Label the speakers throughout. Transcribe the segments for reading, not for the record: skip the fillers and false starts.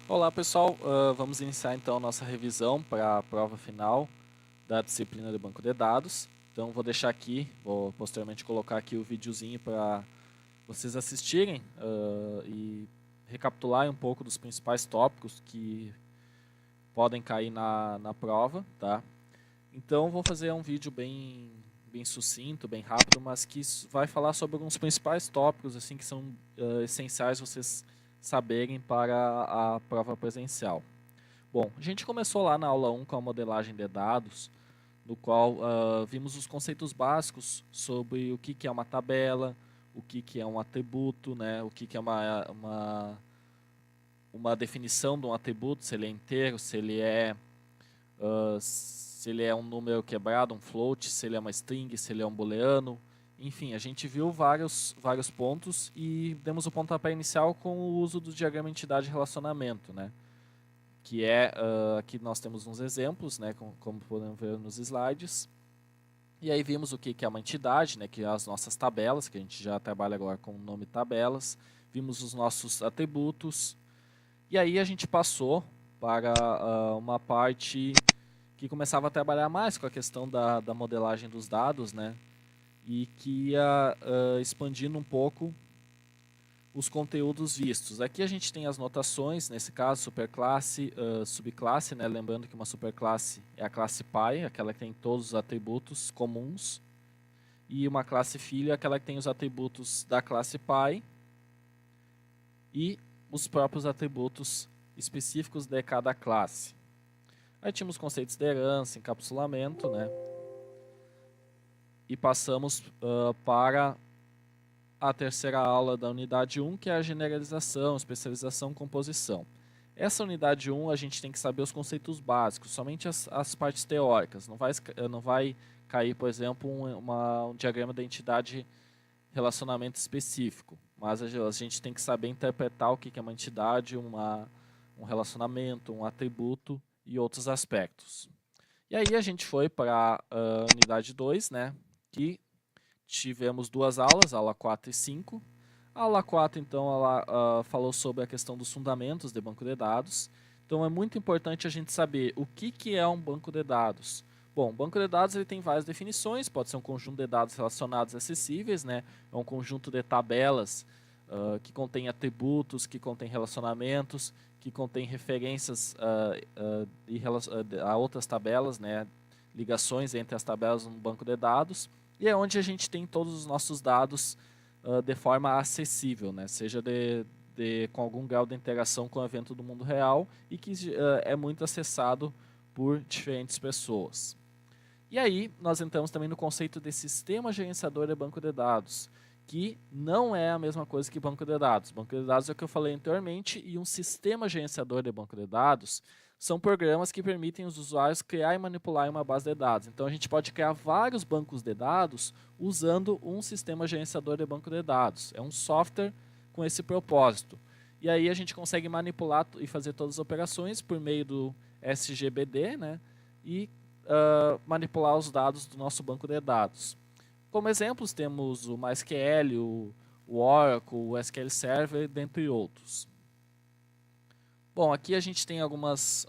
Speaker 1: Olá pessoal, vamos iniciar então a nossa revisão para a prova final da disciplina de banco de dados. Então vou deixar aqui, vou posteriormente colocar aqui o videozinho para vocês assistirem e recapitularem um pouco dos principais tópicos que podem cair na prova, tá? Então vou fazer um vídeo bem sucinto, bem rápido, mas que vai falar sobre alguns principais tópicos assim que são essenciais vocês saberem para a prova presencial. Bom, a gente começou lá na aula 1 com a modelagem de dados, no qual vimos os conceitos básicos sobre o que é uma tabela, o que é um atributo, né, o que é uma definição de um atributo, se ele é inteiro, se ele é um número quebrado, um float, se ele é uma string, se ele é um booleano. Enfim, a gente viu vários pontos e demos o pontapé inicial com o uso do diagrama entidade-relacionamento, né? Que é, aqui nós temos uns exemplos, né, como podemos ver nos slides. E aí vimos o que é uma entidade, né, que é as nossas tabelas, que a gente já trabalha agora com o nome tabelas. Vimos os nossos atributos. E aí a gente passou para uma parte que começava a trabalhar mais com a questão da modelagem dos dados, né, e que ia expandindo um pouco os conteúdos vistos. Aqui a gente tem as notações, nesse caso superclasse, subclasse, né? Lembrando que uma superclasse é a classe pai, aquela que tem todos os atributos comuns, e uma classe filho é aquela que tem os atributos da classe pai e os próprios atributos específicos de cada classe. Aí tínhamos conceitos de herança, encapsulamento, né? E passamos para a terceira aula da unidade 1, que é a generalização, especialização, composição. Essa unidade 1 a gente tem que saber os conceitos básicos, somente as partes teóricas. Não vai cair, por exemplo, um diagrama da entidade relacionamento específico, mas a gente tem que saber interpretar o que é uma entidade, um relacionamento, um atributo e outros aspectos. E aí a gente foi para a unidade 2, né, que tivemos duas aulas, aula 4 e 5. A aula 4, então, ela falou sobre a questão dos fundamentos de banco de dados. Então, é muito importante a gente saber o que é um banco de dados. Bom, o banco de dados ele tem várias definições, pode ser um conjunto de dados relacionados acessíveis, né? É um conjunto de tabelas que contém atributos, que contém relacionamentos, que contém referências a outras tabelas, né? Ligações entre as tabelas no banco de dados. E é onde a gente tem todos os nossos dados de forma acessível, né? Seja com algum grau de interação com o evento do mundo real e que é muito acessado por diferentes pessoas. E aí, nós entramos também no conceito de sistema gerenciador de banco de dados, que não é a mesma coisa que banco de dados. Banco de dados é o que eu falei anteriormente, e um sistema gerenciador de banco de dados são programas que permitem os usuários criar e manipular uma base de dados. Então, a gente pode criar vários bancos de dados usando um sistema gerenciador de banco de dados. É um software com esse propósito. E aí a gente consegue manipular e fazer todas as operações por meio do SGBD, né? E manipular os dados do nosso banco de dados. Como exemplos, temos o MySQL, o Oracle, o SQL Server, dentre outros. Bom, aqui a gente tem alguns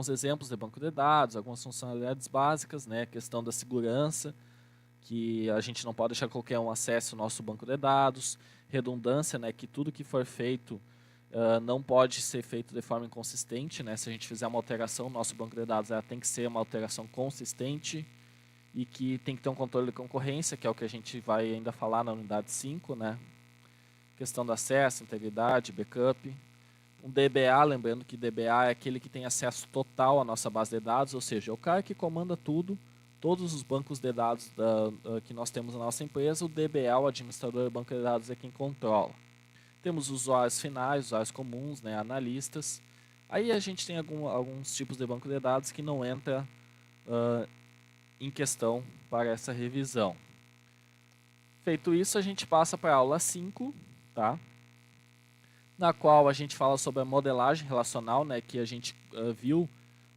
Speaker 1: exemplos de banco de dados, algumas funcionalidades básicas, né? Questão da segurança, que a gente não pode deixar qualquer um acesso ao nosso banco de dados. Redundância, né? Que tudo que for feito não pode ser feito de forma inconsistente, né? Se a gente fizer uma alteração no nosso banco de dados, ela tem que ser uma alteração consistente e que tem que ter um controle de concorrência, que é o que a gente vai ainda falar na unidade 5, né? Questão do acesso, integridade, backup. Um DBA, lembrando que DBA é aquele que tem acesso total à nossa base de dados, ou seja, é o cara que comanda tudo, todos os bancos de dados que nós temos na nossa empresa, o DBA, o administrador do banco de dados, é quem controla. Temos usuários finais, usuários comuns, né, analistas. Aí a gente tem alguns tipos de banco de dados que não entra em questão para essa revisão. Feito isso, a gente passa para a aula 5, tá? Na qual a gente fala sobre a modelagem relacional, né, que a gente viu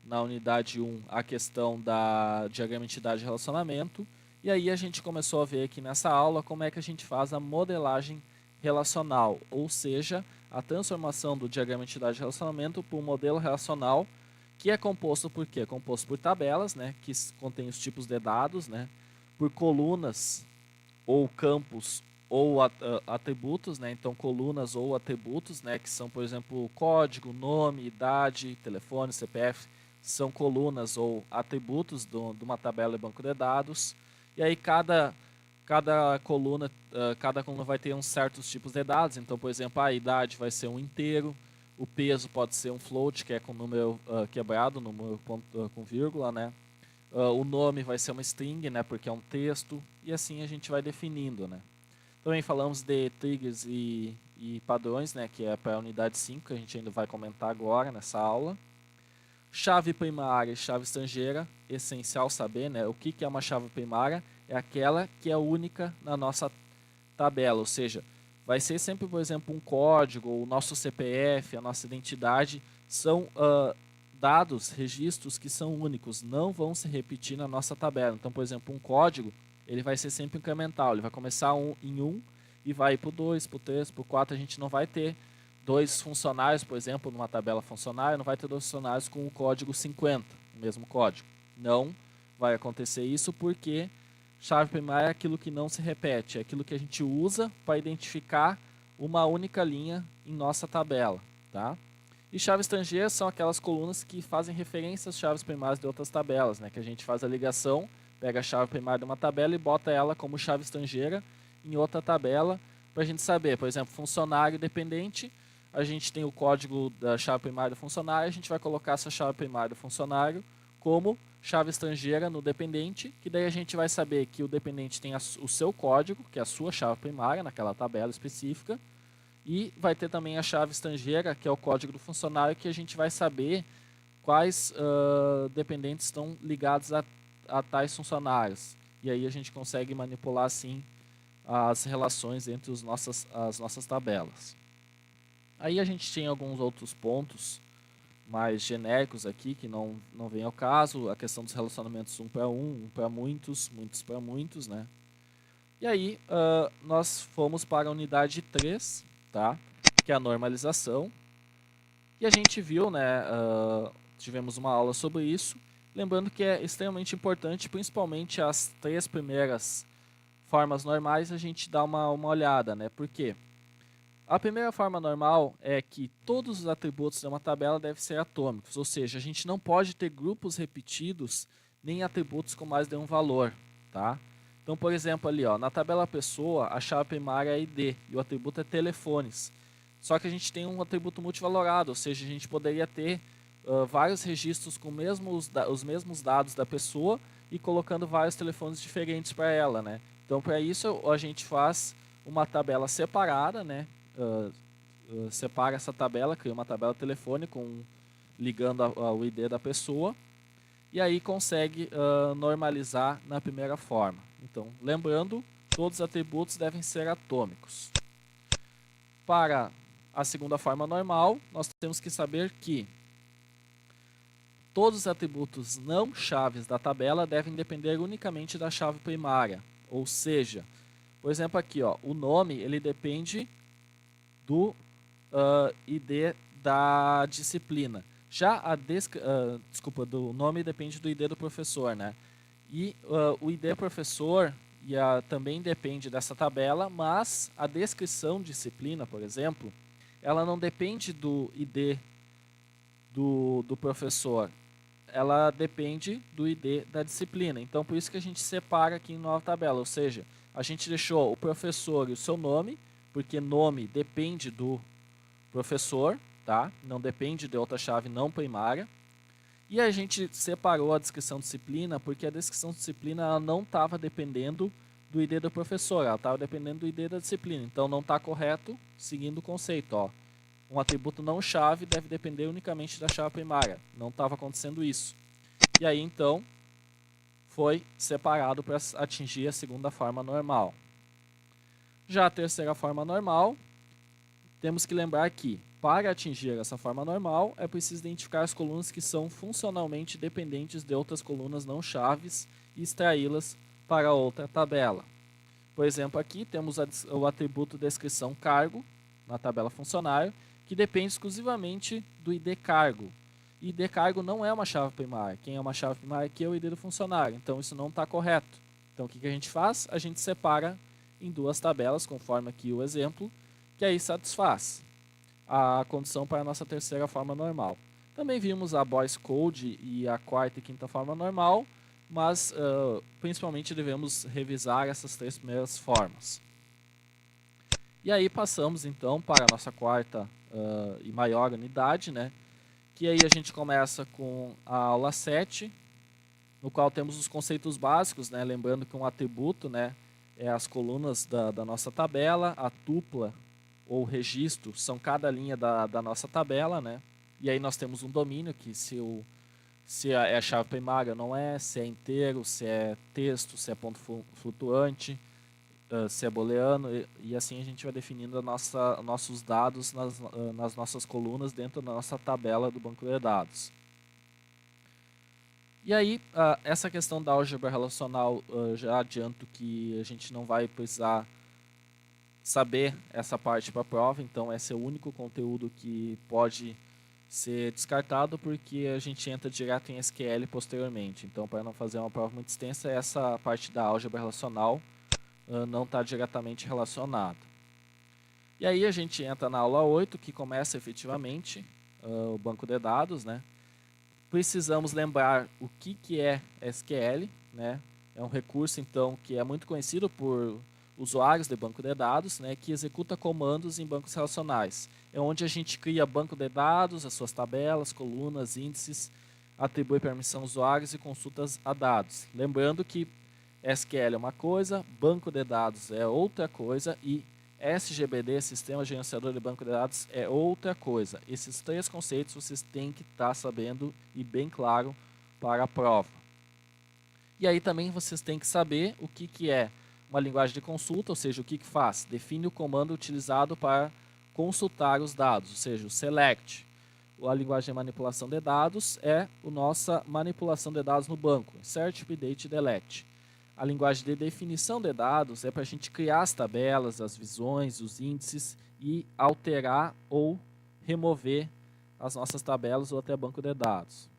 Speaker 1: na unidade 1 a questão da diagrama entidade relacionamento. E aí a gente começou a ver aqui nessa aula como é que a gente faz a modelagem relacional, ou seja, a transformação do diagrama de entidade de relacionamento para um modelo relacional, que é composto por quê? Composto por tabelas, né, que contém os tipos de dados, né, por colunas ou campos ou atributos, né, então colunas ou atributos, né, que são, por exemplo, código, nome, idade, telefone, CPF, são colunas ou atributos de uma tabela e banco de dados. E aí cada coluna vai ter uns certos tipos de dados. Então, por exemplo, a idade vai ser um inteiro, o peso pode ser um float, que é com número quebrado, número com vírgula, né? O nome vai ser uma string, né, porque é um texto, e assim a gente vai definindo, né? Também falamos de triggers e padrões, né, que é para a unidade 5, que a gente ainda vai comentar agora nessa aula. Chave primária e chave estrangeira, essencial saber, né, o que é uma chave primária, é aquela que é única na nossa tabela, ou seja, vai ser sempre, por exemplo, um código, o nosso CPF, a nossa identidade, são dados, registros que são únicos, não vão se repetir na nossa tabela. Então, por exemplo, um código, ele vai ser sempre incremental, ele vai começar em 1 e vai para o 2, para o 3, para o 4, a gente não vai ter dois funcionários, por exemplo, numa tabela funcionária, não vai ter dois funcionários com o código 50, o mesmo código. Não vai acontecer isso porque chave primária é aquilo que não se repete, é aquilo que a gente usa para identificar uma única linha em nossa tabela, tá? E chaves estrangeiras são aquelas colunas que fazem referência às chaves primárias de outras tabelas, né? Que a gente faz a ligação, pega a chave primária de uma tabela e bota ela como chave estrangeira em outra tabela para a gente saber, por exemplo, funcionário dependente, a gente tem o código da chave primária do funcionário, a gente vai colocar essa chave primária do funcionário como chave estrangeira no dependente, que daí a gente vai saber que o dependente tem o seu código, que é a sua chave primária naquela tabela específica, e vai ter também a chave estrangeira, que é o código do funcionário, que a gente vai saber quais dependentes estão ligados a tais funcionários. E aí a gente consegue manipular assim as relações entre as nossas tabelas. Aí a gente tem alguns outros pontos mais genéricos aqui, que não vem ao caso, a questão dos relacionamentos um para um para muitos, muitos para muitos, né? E aí nós fomos para a unidade 3, tá? Que é a normalização. E a gente viu, né, tivemos uma aula sobre isso, lembrando que é extremamente importante, principalmente as 3 primeiras formas normais, a gente dá uma olhada, né? Por quê? A primeira forma normal é que todos os atributos de uma tabela devem ser atômicos, ou seja, a gente não pode ter grupos repetidos nem atributos com mais de um valor, tá? Então, por exemplo, ali, ó, na tabela pessoa, a chave primária é ID e o atributo é telefones. Só que a gente tem um atributo multivalorado, ou seja, a gente poderia ter vários registros com os mesmos dados da pessoa e colocando vários telefones diferentes para ela, né? Então, para isso, a gente faz uma tabela separada, né? Separa essa tabela, cria uma tabela telefone ligando ao ID da pessoa e aí consegue normalizar na primeira forma. Então, lembrando, todos os atributos devem ser atômicos. Para a segunda forma normal, nós temos que saber que todos os atributos não chaves da tabela devem depender unicamente da chave primária. Ou seja, por exemplo aqui, ó, o nome ele depende do ID da disciplina. Já do nome depende do ID do professor, né? E o ID professor também depende dessa tabela, mas a descrição disciplina, por exemplo, ela não depende do ID do professor, ela depende do ID da disciplina. Então, por isso que a gente separa aqui em nova tabela, ou seja, a gente deixou o professor e o seu nome, porque nome depende do professor, tá? Não depende de outra chave não primária. E a gente separou a descrição disciplina, porque a descrição disciplina ela não estava dependendo do ID do professor, ela estava dependendo do ID da disciplina. Então não está correto seguindo o conceito, ó. Um atributo não chave deve depender unicamente da chave primária. Não estava acontecendo isso. E aí então foi separado para atingir a segunda forma normal. Já a terceira forma normal, temos que lembrar que para atingir essa forma normal é preciso identificar as colunas que são funcionalmente dependentes de outras colunas não chaves e extraí-las para outra tabela. Por exemplo, aqui temos o atributo descrição cargo na tabela funcionário, que depende exclusivamente do ID cargo. ID cargo não é uma chave primária. Quem é uma chave primária aqui é o ID do funcionário. Então isso não está correto. Então o que a gente faz? A gente separa em duas tabelas, conforme aqui o exemplo, que aí satisfaz a condição para a nossa terceira forma normal. Também vimos a Boyce Code e a quarta e quinta forma normal, mas principalmente devemos revisar essas três primeiras formas. E aí passamos então para a nossa quarta e maior unidade, né? Que aí a gente começa com a aula 7, no qual temos os conceitos básicos, né? Lembrando que um atributo, né, é as colunas da nossa tabela, a tupla ou registro são cada linha da nossa tabela, né? E aí nós temos um domínio que se é a chave primária ou não é, se é inteiro, se é texto, se é ponto flutuante, se é booleano, e assim a gente vai definindo nossos dados nas nossas colunas dentro da nossa tabela do banco de dados. E aí, essa questão da álgebra relacional, já adianto que a gente não vai precisar saber essa parte para a prova, então esse é o único conteúdo que pode ser descartado, porque a gente entra direto em SQL posteriormente. Então, para não fazer uma prova muito extensa, essa parte da álgebra relacional não está diretamente relacionada. E aí a gente entra na aula 8, que começa efetivamente o banco de dados, né? Precisamos lembrar o que é SQL, né? É um recurso, então, que é muito conhecido por usuários de banco de dados, né, que executa comandos em bancos relacionais. É onde a gente cria banco de dados, as suas tabelas, colunas, índices, atribui permissão aos usuários e consultas a dados. Lembrando que SQL é uma coisa, banco de dados é outra coisa e SGBD, Sistema Gerenciador de Banco de Dados, é outra coisa. Esses três conceitos vocês têm que estar sabendo e bem claro para a prova. E aí também vocês têm que saber o que é uma linguagem de consulta, ou seja, o que faz? Define o comando utilizado para consultar os dados, ou seja, o select. A linguagem de manipulação de dados é a nossa manipulação de dados no banco, insert, update, delete. A linguagem de definição de dados é para a gente criar as tabelas, as visões, os índices e alterar ou remover as nossas tabelas ou até banco de dados.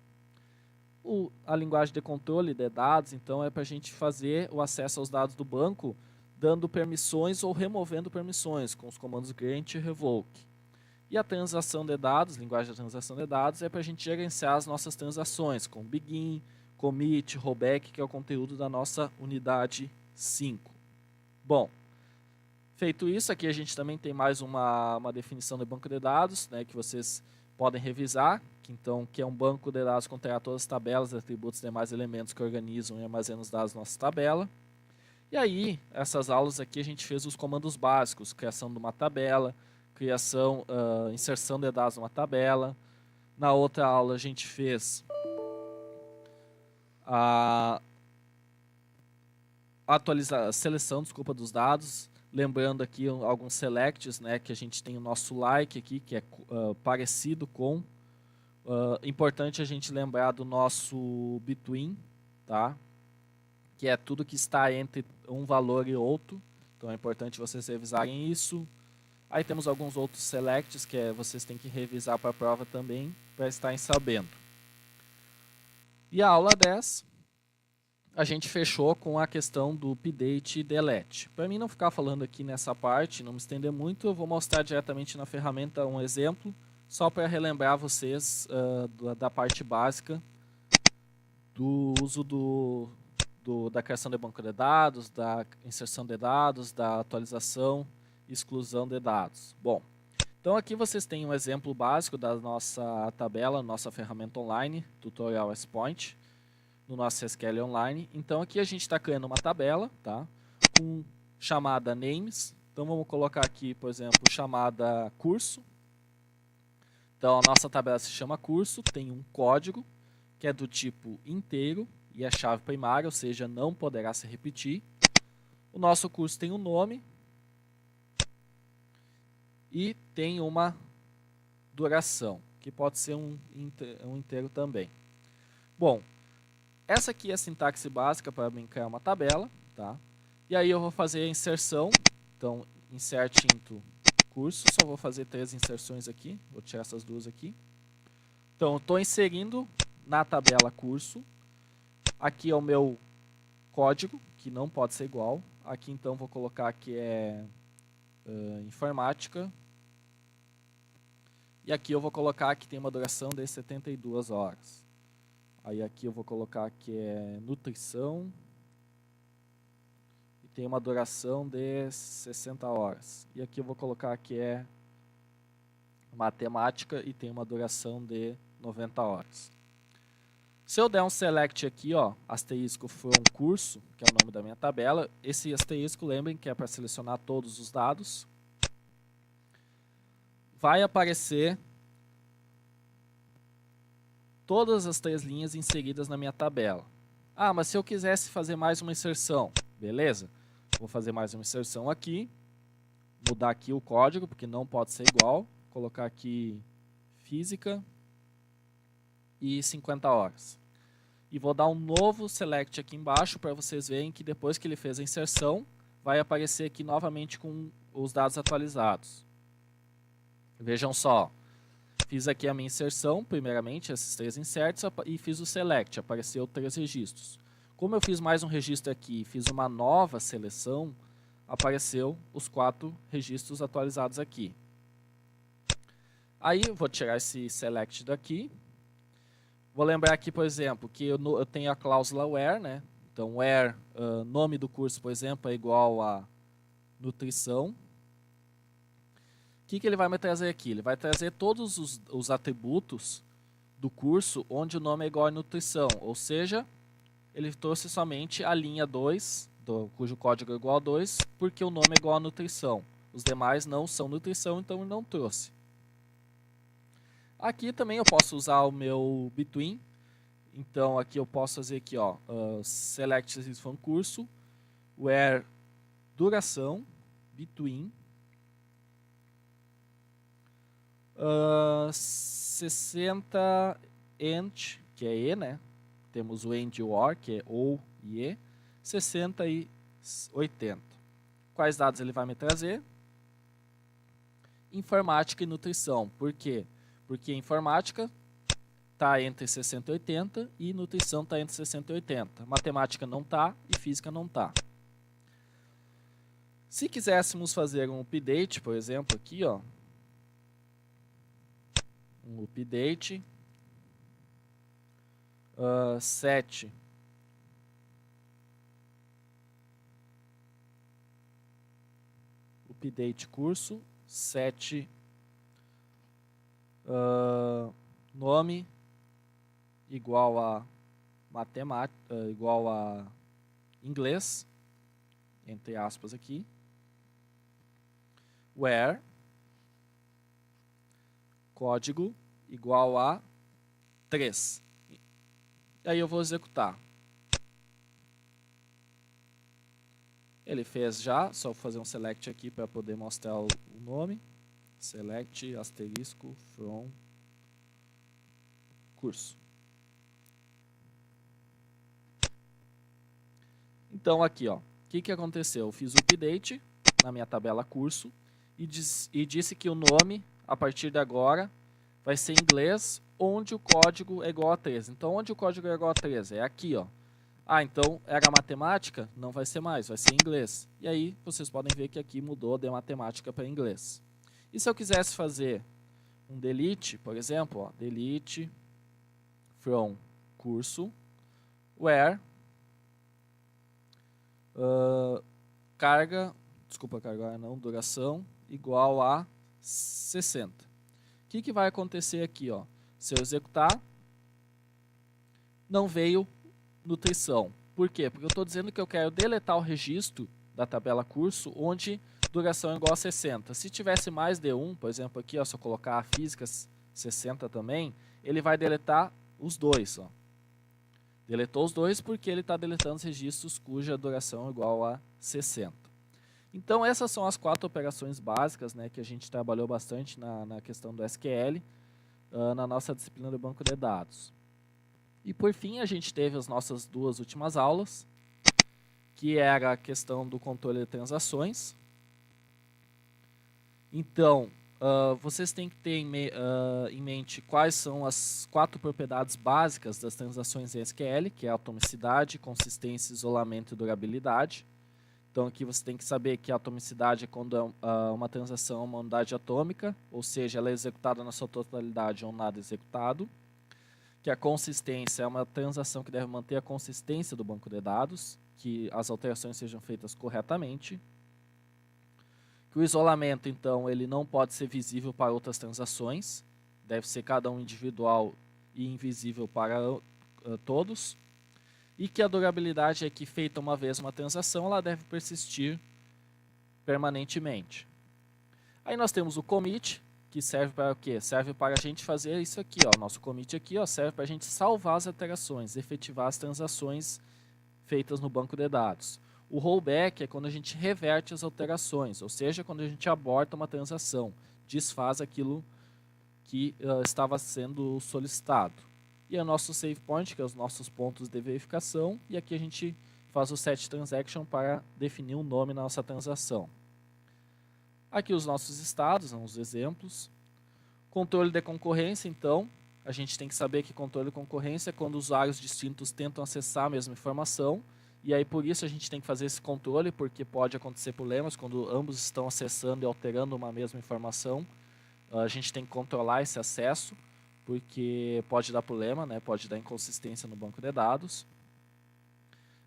Speaker 1: A linguagem de controle de dados, então, é para a gente fazer o acesso aos dados do banco dando permissões ou removendo permissões com os comandos grant e revoke. E a transação de dados, linguagem de transação de dados, é para a gente gerenciar as nossas transações com begin, commit, rollback, que é o conteúdo da nossa unidade 5. Bom, feito isso, aqui a gente também tem mais uma definição de banco de dados, né, que vocês podem revisar, que é um banco de dados que contém todas as tabelas, atributos e demais elementos que organizam e armazenam os dados da nossa tabela. E aí, essas aulas aqui a gente fez os comandos básicos, criação de uma tabela, inserção de dados numa tabela. Na outra aula a gente fez a seleção dos dados, lembrando aqui alguns selects, né, que a gente tem o nosso like aqui, que é parecido com. Importante a gente lembrar do nosso between, tá? Que é tudo que está entre um valor e outro. Então é importante vocês revisarem isso. Aí temos alguns outros selects que vocês têm que revisar para a prova também, para estarem sabendo. E a aula 10, a gente fechou com a questão do update e delete. Para mim não ficar falando aqui nessa parte, não me estender muito, eu vou mostrar diretamente na ferramenta um exemplo, só para relembrar vocês da parte básica do uso da criação de banco de dados, da inserção de dados, da atualização e exclusão de dados. Bom, então aqui vocês têm um exemplo básico da nossa tabela, nossa ferramenta online, Tutorial SPoint, no nosso SQL Online. Então aqui a gente está criando uma tabela, tá, com chamada names. Então vamos colocar aqui, por exemplo, chamada curso. Então a nossa tabela se chama curso, tem um código que é do tipo inteiro e é chave primária, ou seja, não poderá se repetir. O nosso curso tem um nome e tem uma duração, que pode ser um inteiro também. Bom, essa aqui é a sintaxe básica para brincar uma tabela, tá? E aí eu vou fazer a inserção. Então, insert into curso. Só vou fazer 3 inserções aqui. Vou tirar essas duas aqui. Então, eu estou inserindo na tabela curso. Aqui é o meu código, que não pode ser igual. Aqui, então, vou colocar que é informática. E aqui eu vou colocar que tem uma duração de 72 horas. Aí aqui eu vou colocar que é nutrição. E tem uma duração de 60 horas. E aqui eu vou colocar que é matemática e tem uma duração de 90 horas. Se eu der um select aqui, ó, asterisco from curso, que é o nome da minha tabela, esse asterisco, lembrem que é para selecionar todos os dados, vai aparecer todas as 3 linhas inseridas na minha tabela. Ah, mas se eu quisesse fazer mais uma inserção, beleza? Vou fazer mais uma inserção aqui, mudar aqui o código, porque não pode ser igual, colocar aqui física e 50 horas. E vou dar um novo select aqui embaixo para vocês verem que depois que ele fez a inserção, vai aparecer aqui novamente com os dados atualizados. Vejam só, fiz aqui a minha inserção, primeiramente, esses 3 inserts, e fiz o select, apareceu 3 registros. Como eu fiz mais um registro aqui e fiz uma nova seleção, apareceu os 4 registros atualizados aqui. Aí eu vou tirar esse select daqui. Vou lembrar aqui, por exemplo, que eu tenho a cláusula where, né? Então, where, nome do curso, por exemplo, é igual a nutrição. O que ele vai me trazer aqui? Ele vai trazer todos os atributos do curso onde o nome é igual a nutrição, ou seja, ele trouxe somente a linha 2, cujo código é igual a 2, porque o nome é igual a nutrição. Os demais não são nutrição, então ele não trouxe. Aqui também eu posso usar o meu between, então aqui eu posso fazer aqui, ó, select from curso, where duração, between, 60 and, que é E, né? Temos o and e o or, que é ou e E, 60 e 80. Quais dados ele vai me trazer? Informática e nutrição. Por quê? Porque informática está entre 60 e 80 e nutrição está entre 60 e 80. Matemática não está e física não está. Se quiséssemos fazer um update, por exemplo, aqui, ó, um update, set update curso, set nome igual a matemática, igual a inglês, entre aspas aqui, where código igual a 3. E aí eu vou executar. Ele fez já, só vou fazer um select aqui para poder mostrar o nome. Select asterisco from curso. Então aqui, ó, o que aconteceu? Eu fiz o update na minha tabela curso e disse que o nome, a partir de agora, vai ser em inglês, onde o código é igual a 13. Então, onde o código é igual a 13? É aqui, ó. Ah, então era matemática? Não vai ser mais, vai ser em inglês. E aí, vocês podem ver que aqui mudou de matemática para inglês. E se eu quisesse fazer um delete, por exemplo, ó, delete from curso, where carga não, duração igual a 60. O que vai acontecer aqui, ó? Se eu executar, não veio nutrição. Por quê? Porque eu estou dizendo que eu quero deletar o registro da tabela curso onde duração é igual a 60. Se tivesse mais de 1, por exemplo aqui, ó, se eu colocar a física 60 também, ele vai deletar os dois. Ó. Deletou os dois porque ele está deletando os registros cuja duração é igual a 60. Então essas são as 4 operações básicas, né, que a gente trabalhou bastante na questão do SQL, na nossa disciplina do banco de dados. E por fim a gente teve as nossas 2 últimas aulas, que era a questão do controle de transações. Então, vocês têm que ter em mente quais são as 4 propriedades básicas das transações em SQL, que é a atomicidade, consistência, isolamento e durabilidade. Então, aqui você tem que saber que a atomicidade é quando uma transação é uma unidade atômica, ou seja, ela é executada na sua totalidade ou nada executado. Que a consistência é uma transação que deve manter a consistência do banco de dados, que as alterações sejam feitas corretamente. Que o isolamento, então, ele não pode ser visível para outras transações, deve ser cada um individual e invisível para todos. E que a durabilidade é que, feita uma vez uma transação, ela deve persistir permanentemente. Aí nós temos o commit, que serve para o quê? Serve para a gente fazer isso aqui, ó. Nosso commit aqui, ó, serve para a gente salvar as alterações, efetivar as transações feitas no banco de dados. O rollback é quando a gente reverte as alterações, ou seja, quando a gente aborta uma transação, desfaz aquilo que estava sendo solicitado. E o nosso save point, que é os nossos pontos de verificação, e aqui a gente faz o set transaction para definir um nome na nossa transação. Aqui os nossos estados, os exemplos. Controle de concorrência, então, a gente tem que saber que controle de concorrência é quando usuários distintos tentam acessar a mesma informação, e aí por isso a gente tem que fazer esse controle, porque pode acontecer problemas quando ambos estão acessando e alterando uma mesma informação. A gente tem que controlar esse acesso, porque pode dar problema, né? Pode dar inconsistência no banco de dados.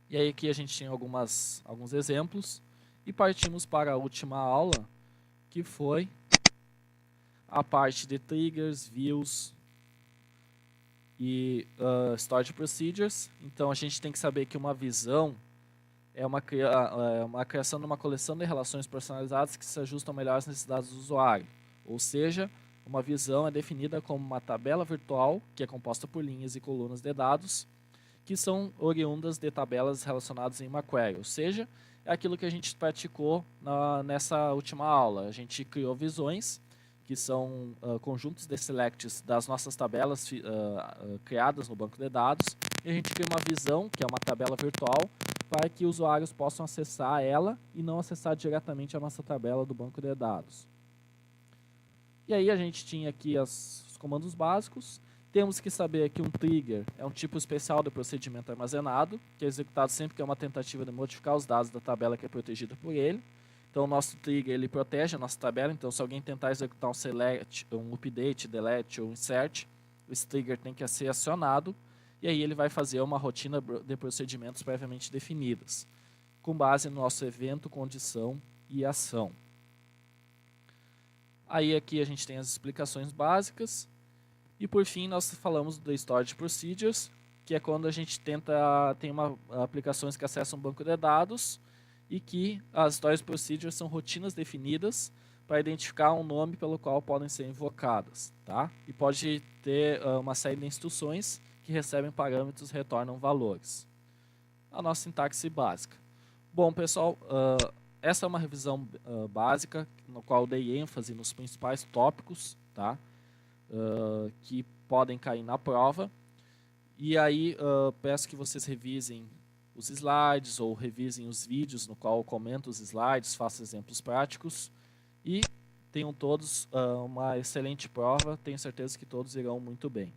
Speaker 1: E aí aqui a gente tem alguns exemplos, e partimos para a última aula, que foi a parte de triggers, views e storage procedures. Então a gente tem que saber que uma visão é uma criação de uma coleção de relações personalizadas que se ajustam melhor às necessidades do usuário. Ou seja, uma visão é definida como uma tabela virtual que é composta por linhas e colunas de dados que são oriundas de tabelas relacionadas em uma query. Ou seja, é aquilo que a gente praticou nessa última aula. A gente criou visões que são conjuntos de selects das nossas tabelas criadas no banco de dados, e a gente cria uma visão, que é uma tabela virtual, para que usuários possam acessar ela e não acessar diretamente a nossa tabela do banco de dados. E aí a gente tinha aqui os comandos básicos. Temos que saber que um trigger é um tipo especial de procedimento armazenado, que é executado sempre que é uma tentativa de modificar os dados da tabela que é protegida por ele. Então, o nosso trigger ele protege a nossa tabela. Então, se alguém tentar executar um select, um update, delete ou insert, esse trigger tem que ser acionado. E aí ele vai fazer uma rotina de procedimentos previamente definidas, com base no nosso evento, condição e ação. Aí aqui a gente tem as explicações básicas. E por fim nós falamos do Storage Procedures, que é quando a gente tem aplicações que acessam um banco de dados e que as Storage Procedures são rotinas definidas para identificar um nome pelo qual podem ser invocadas. Tá? E pode ter uma série de instruções que recebem parâmetros e retornam valores. A nossa sintaxe básica. Bom, pessoal, essa é uma revisão básica, no qual eu dei ênfase nos principais tópicos, tá? Que podem cair na prova. E aí peço que vocês revisem os slides ou revisem os vídeos no qual eu comento os slides, faço exemplos práticos e tenham todos uma excelente prova. Tenho certeza que todos irão muito bem.